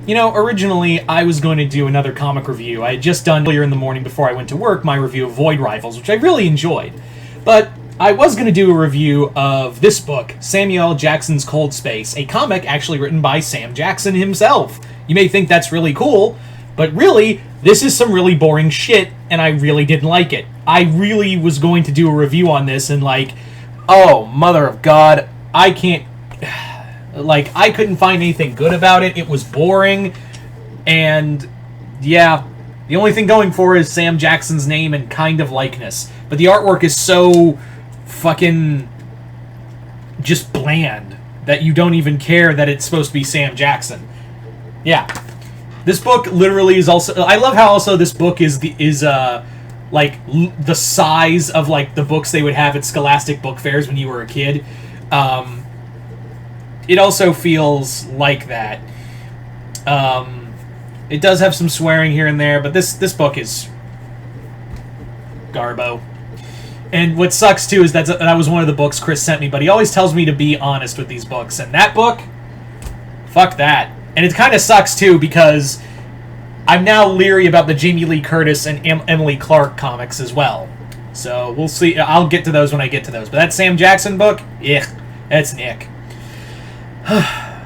You know, originally I was going to do another comic review. I had just done earlier in the morning before I went to work my review of Void Rivals, which I really enjoyed. But I was going to do a review of this book, Samuel Jackson's Cold Space, a comic actually written by Sam Jackson himself. You may think that's really cool, but really, this is some really boring shit, and I really didn't like it. I really was going to do a review on this, and oh, mother of God, I can't... I couldn't find anything good about it. It was boring, and yeah, the only thing going for it is Sam Jackson's name and kind of likeness. But the artwork is so fucking just bland that you don't even care that it's supposed to be Sam Jackson. Yeah. This book literally is also... I love how also this book is the size of, the books they would have at Scholastic Book Fairs when you were a kid. It also feels like that. It does have some swearing here and there, but this book is garbo. And what sucks, too, is that was one of the books Chris sent me, but he always tells me to be honest with these books. And that book, fuck that. And it kind of sucks, too, because I'm now leery about the Jamie Lee Curtis and Emily Clark comics as well. So we'll see. I'll get to those when I get to those. But that Sam Jackson book, that's Nick.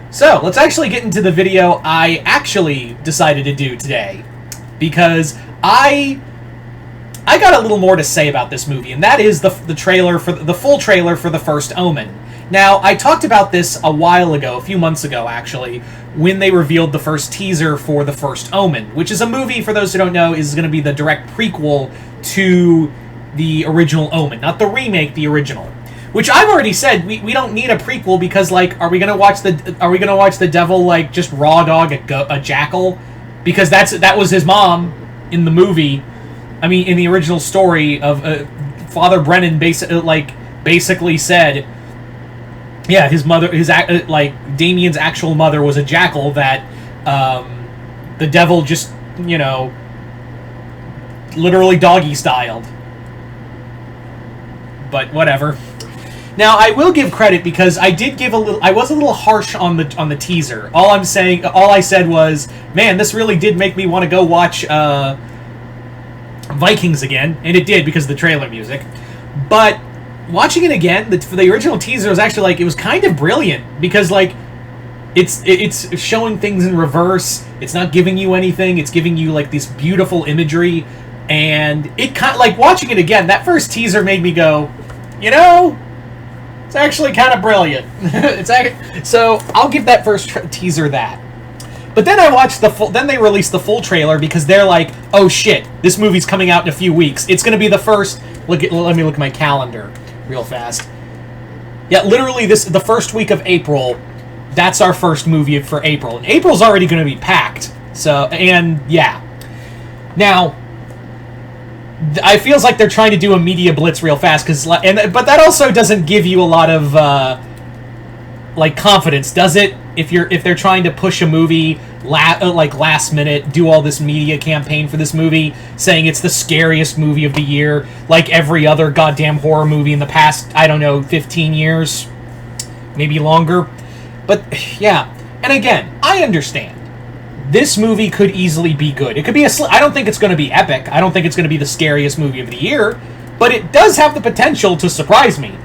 So, let's actually get into the video I actually decided to do today. Because I got a little more to say about this movie, and that is the trailer for the full trailer for The First Omen. Now, I talked about this a while ago, a few months ago actually, when they revealed the first teaser for The First Omen, which is a movie, for those who don't know, is going to be the direct prequel to the original Omen. Not the remake, the original. Which I've already said we don't need a prequel because are we gonna watch the devil just raw dog a jackal, because that was his mom in the movie. I mean, in the original story of Father Brennan basically said, yeah, his mother, Damien's actual mother was a jackal that the devil just literally doggy styled. But whatever. Now, I will give credit because I was a little harsh on the teaser. All I said was, man, this really did make me want to go watch Vikings again, and it did because of the trailer music. But watching it again, for the original teaser was actually it was kind of brilliant because it's showing things in reverse. It's not giving you anything. It's giving you this beautiful imagery, and it kind of watching it again. That first teaser made me go, it's actually kind of brilliant. So I'll give that first teaser that. But then I watched then they released the full trailer because they're like, oh shit, this movie's coming out in a few weeks. It's going to be the first. Let me look at my calendar real fast. Yeah, literally the first week of April. That's our first movie for April, and April's already going to be packed. So, and yeah, now. I feels like they're trying to do a media blitz real fast, but that also doesn't give you a lot of confidence, does it? If they're trying to push a movie last minute, do all this media campaign for this movie, saying it's the scariest movie of the year, like every other goddamn horror movie in the past 15 years, maybe longer. But yeah, and again, I understand. This movie could easily be good. It could be I don't think it's going to be epic. I don't think it's going to be the scariest movie of the year, but it does have the potential to surprise me.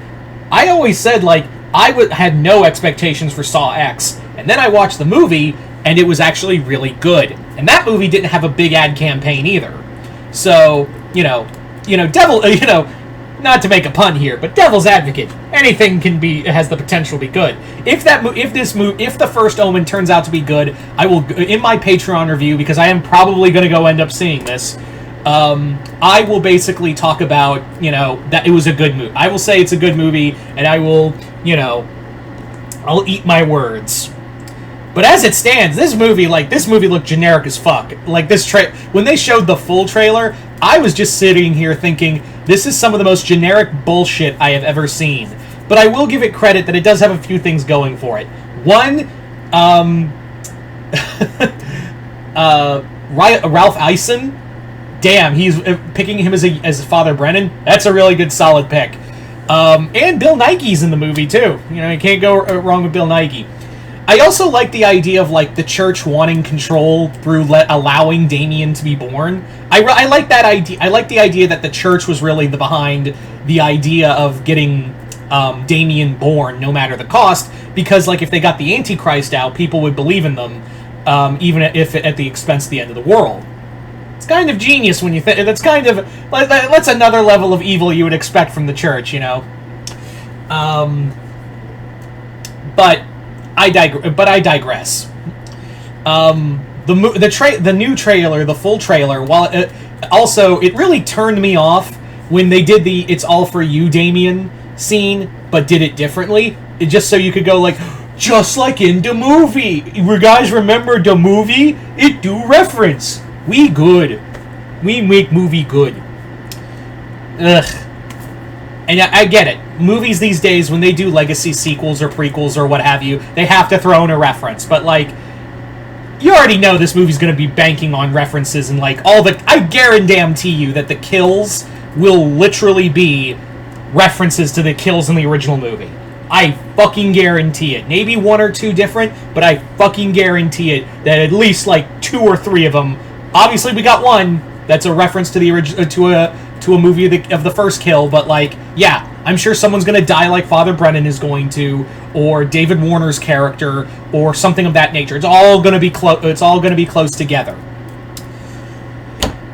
I always said, had no expectations for Saw X, and then I watched the movie, and it was actually really good. And that movie didn't have a big ad campaign either. So, devil, not to make a pun here, but devil's advocate. Anything has the potential to be good. If the First Omen turns out to be good, I will, in my Patreon review, because I am probably going to go end up seeing this, I will basically talk about, that it was a good movie. I will say it's a good movie, and I will, I'll eat my words. But as it stands, this movie looked generic as fuck. When they showed the full trailer, I was just sitting here thinking, this is some of the most generic bullshit I have ever seen. But I will give it credit that it does have a few things going for it. One, Ralph Ineson, damn, he's picking him as Father Brennan. That's a really good, solid pick. And Bill Nighy's in the movie too. You can't go wrong with Bill Nighy. I also like the idea of like the church wanting control through allowing Damien to be born. I like that idea. I like the idea that the church was really behind the idea of getting Damien born, no matter the cost. Because like if they got the Antichrist out, people would believe in them, even if at the expense of the end of the world. It's kind of genius when you think. That's kind of that's another level of evil you would expect from the church, you know. But I digress. The new trailer, the full trailer, while it really turned me off when they did the "It's all for you, Damien" scene, but did it differently. Just so you could go like, just like in the movie. You guys remember the movie? It do reference. We good. We make movie good. Ugh. And I get it. Movies these days, when they do legacy sequels or prequels or what have you, they have to throw in a reference. But, like, you already know this movie's going to be banking on references and, like, all the... I guarantee you that the kills will literally be references to the kills in the original movie. I fucking guarantee it. Maybe one or two different, but I fucking guarantee it that at least, like, 2 or 3 of them... Obviously, we got one that's a reference to the original... to a movie of the first kill, but, like, yeah, I'm sure someone's gonna die like Father Brennan is going to, or David Warner's character, or something of that nature. It's all gonna be close together.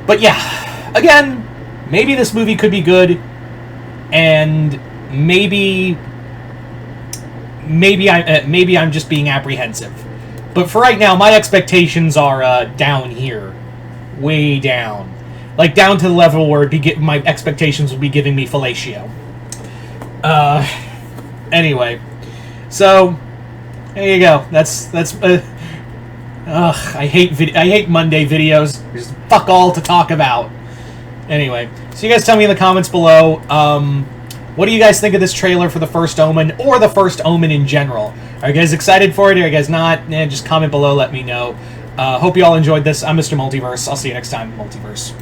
But yeah, again, maybe this movie could be good, and maybe I'm just being apprehensive. But for right now, my expectations are down here, way down. Like, down to the level where my expectations would be giving me fellatio. Anyway. So, there you go. That's I hate Monday videos. There's fuck all to talk about. Anyway. So you guys tell me in the comments below, what do you guys think of this trailer for The First Omen, or The First Omen in general? Are you guys excited for it? Are you guys not? Just comment below, let me know. Hope you all enjoyed this. I'm Mr. Multiverse. I'll see you next time, Multiverse.